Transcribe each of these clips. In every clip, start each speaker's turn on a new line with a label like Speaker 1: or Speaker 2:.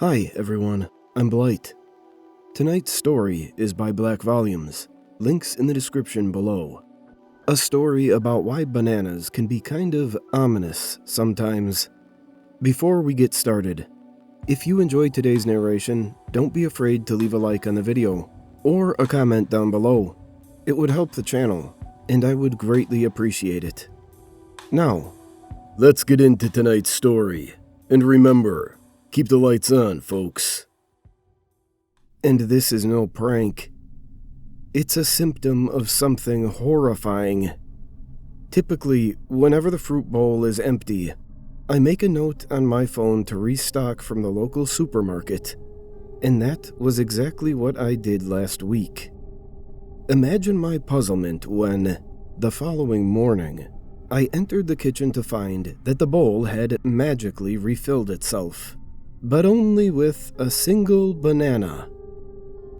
Speaker 1: Hi everyone, I'm Blight. Tonight's story is by Black Volumes, links in the description below. A story about why bananas can be kind of ominous sometimes. Before we get started, if you enjoyed today's narration, don't be afraid to leave a like on the video, or a comment down below. It would help the channel, and I would greatly appreciate it. Now, let's get into tonight's story, and remember, keep the lights on, folks. And this is no prank. It's a symptom of something horrifying. Typically, whenever the fruit bowl is empty, I make a note on my phone to restock from the local supermarket, and that was exactly what I did last week. Imagine my puzzlement when, the following morning, I entered the kitchen to find that the bowl had magically refilled itself, but only with a single banana.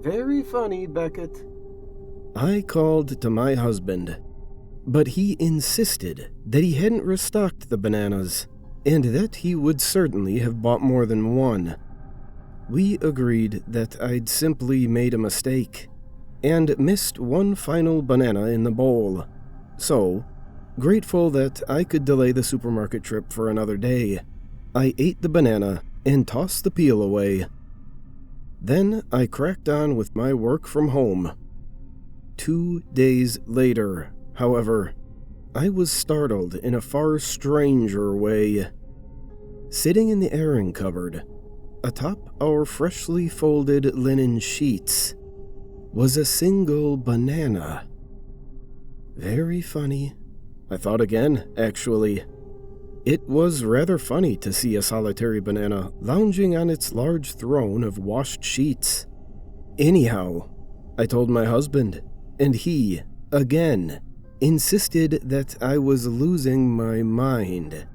Speaker 1: Very funny, Beckett. I called to my husband, but he insisted that he hadn't restocked the bananas, and that he would certainly have bought more than one. We agreed that I'd simply made a mistake, and missed one final banana in the bowl. So, grateful that I could delay the supermarket trip for another day, I ate the banana and tossed the peel away. Then I cracked on with my work from home. 2 days later, however, I was startled in a far stranger way. Sitting in the airing cupboard, atop our freshly folded linen sheets, was a single banana. Very funny. I thought again, actually. It was rather funny to see a solitary banana lounging on its large throne of washed sheets. Anyhow, I told my husband, and he, again, insisted that I was losing my mind.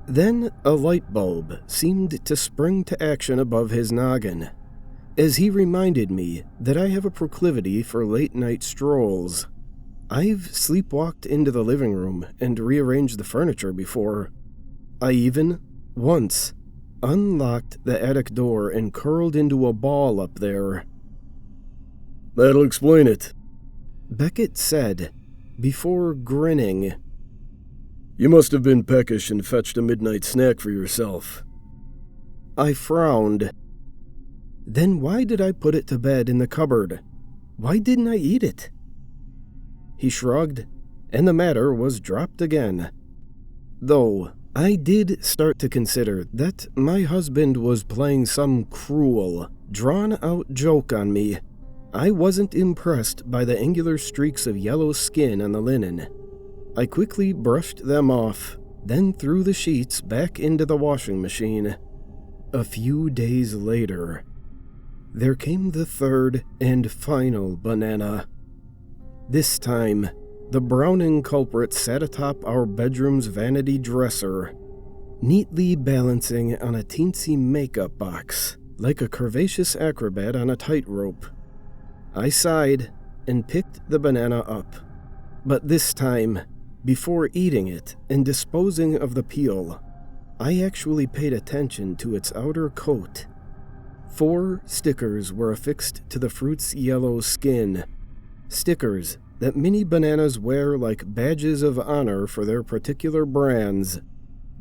Speaker 1: Then a light bulb seemed to spring to action above his noggin, as he reminded me that I have a proclivity for late-night strolls. I've sleepwalked into the living room and rearranged the furniture before. I even, once, unlocked the attic door and curled into a ball up there. That'll explain it, Beckett said, before grinning. You must have been peckish and fetched a midnight snack for yourself. I frowned. Then why did I put it to bed in the cupboard? Why didn't I eat it? He shrugged, and the matter was dropped again. Though I did start to consider that my husband was playing some cruel, drawn-out joke on me. I wasn't impressed by the angular streaks of yellow skin on the linen. I quickly brushed them off, then threw the sheets back into the washing machine. A few days later, there came the third and final banana. This time, the browning culprit sat atop our bedroom's vanity dresser, neatly balancing on a teensy makeup box, like a curvaceous acrobat on a tightrope. I sighed and picked the banana up, but this time, before eating it and disposing of the peel, I actually paid attention to its outer coat. 4 stickers were affixed to the fruit's yellow skin. Stickers that many bananas wear like badges of honor for their particular brands.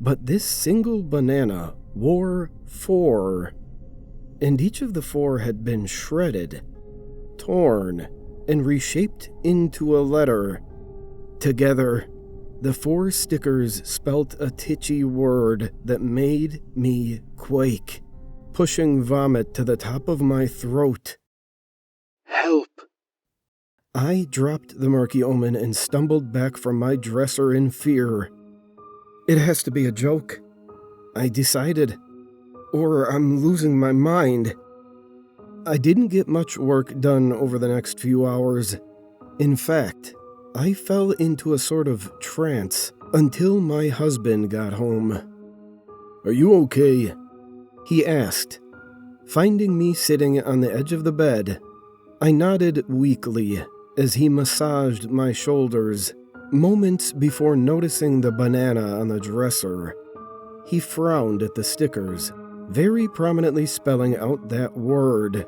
Speaker 1: But this single banana wore 4, and each of the 4 had been shredded, torn, and reshaped into a letter. Together, the 4 stickers spelt a titchy word that made me quake, pushing vomit to the top of my throat. Help! I dropped the murky omen and stumbled back from my dresser in fear. It has to be a joke, I decided, or I'm losing my mind. I didn't get much work done over the next few hours. In fact, I fell into a sort of trance until my husband got home. Are you okay? He asked, finding me sitting on the edge of the bed. I nodded weakly as he massaged my shoulders, moments before noticing the banana on the dresser. He frowned at the stickers, very prominently spelling out that word.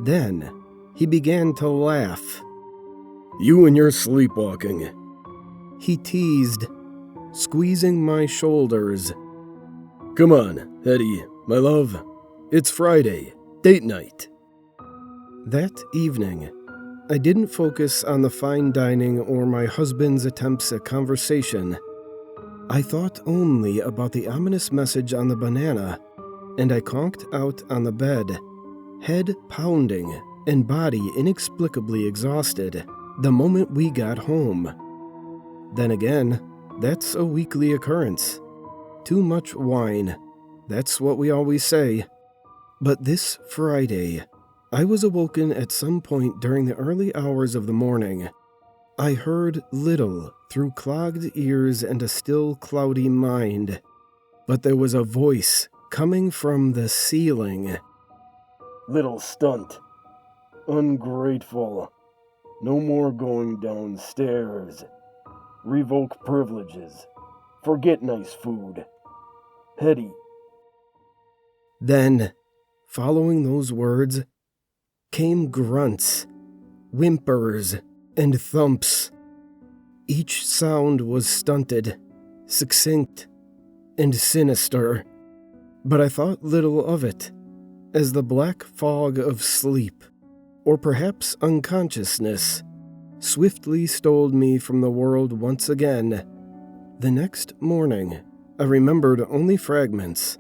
Speaker 1: Then, he began to laugh. "You and your sleepwalking," he teased, squeezing my shoulders. "Come on, Hetty, my love. It's Friday, date night." That evening, I didn't focus on the fine dining or my husband's attempts at conversation. I thought only about the ominous message on the banana, and I conked out on the bed, head pounding and body inexplicably exhausted, the moment we got home. Then again, that's a weekly occurrence. Too much wine. That's what we always say. But this Friday, I was awoken at some point during the early hours of the morning. I heard little through clogged ears and a still cloudy mind, but there was a voice coming from the ceiling. "Little stunt. Ungrateful. No more going downstairs. Revoke privileges. Forget nice food. Hetty." Then, following those words, came grunts, whimpers, and thumps. Each sound was stunted, succinct, and sinister, but I thought little of it, as the black fog of sleep, or perhaps unconsciousness, swiftly stole me from the world once again. The next morning, I remembered only fragments,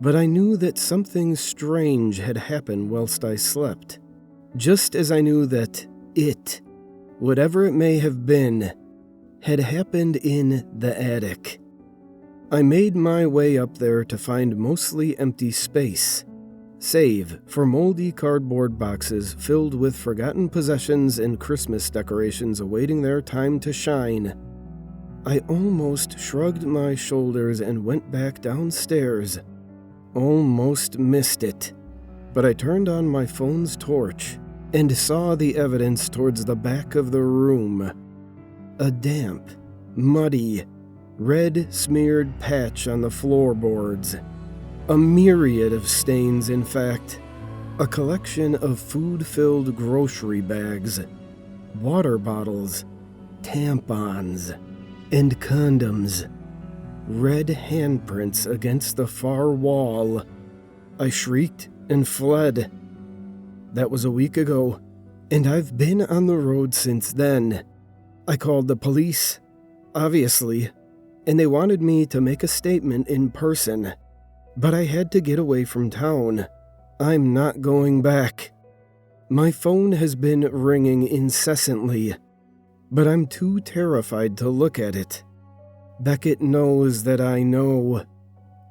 Speaker 1: but I knew that something strange had happened whilst I slept, just as I knew that it, whatever it may have been, had happened in the attic. I made my way up there to find mostly empty space, save for moldy cardboard boxes filled with forgotten possessions and Christmas decorations awaiting their time to shine. I almost shrugged my shoulders and went back downstairs. Almost missed it, but I turned on my phone's torch and saw the evidence towards the back of the room. A damp, muddy, red-smeared patch on the floorboards. A myriad of stains, in fact. A collection of food-filled grocery bags, water bottles, tampons, and condoms. Red handprints against the far wall. I shrieked and fled. That was a week ago, and I've been on the road since then. I called the police, obviously, and they wanted me to make a statement in person. But I had to get away from town. I'm not going back. My phone has been ringing incessantly, but I'm too terrified to look at it. Beckett knows that I know,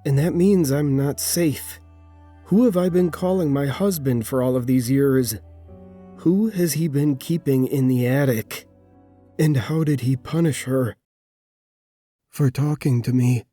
Speaker 1: and that means I'm not safe. Who have I been calling my husband for all of these years? Who has he been keeping in the attic? And how did he punish her? For talking to me